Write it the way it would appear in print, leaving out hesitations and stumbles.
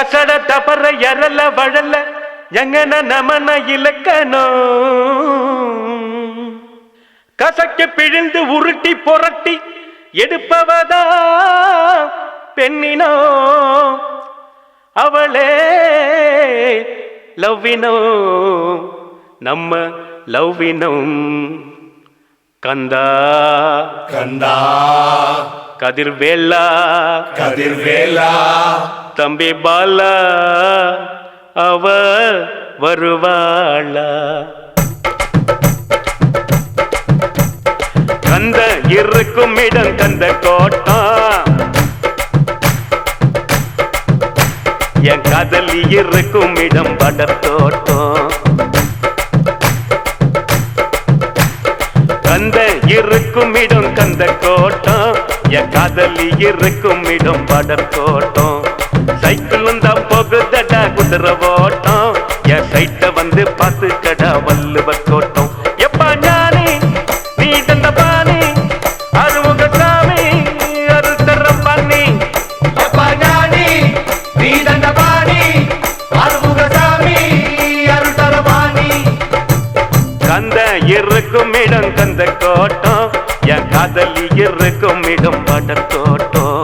கசட தபர எரல வழல எங்கன நமன இலக்கணோ கசக்கு பிழிந்து உருட்டி புரட்டி எடுப்பவதா பெண்ணினோ அவளே லவ்வினோ நம்ம லவ்வினம் கந்தா கந்தா கதிர்வேலா கதிர்வேலா தம்பி பாலா அவ வருவாளா கந்த இருக்கும் இடம் கந்த கோட்டம் என் காதலி இருக்கும் இடம் படத்தோட்டம் கந்த இருக்கும் இடம் கந்த கோட்டம் என் காதலி இருக்கும் இடம் படத்தோட்டம் சைக்கிளும் தான் போகுதடா குதிரை ஓட்டம் என் சைட்ட வந்து பார்த்து கடா வள்ளுவர் கோட்டம் எப்பா ஞானி நீ தந்த பாணி அறுமுக சாமி அறுத்தரம் பண்ணி எப்பா ஞானி நீ தந்த பாணி அறுமுக சாமி அருள்தரபாணி கந்த இருக்கும் இடம் கந்த கோட்டம் என் காதலி இருக்கும் இடம் படத்தோட்டம்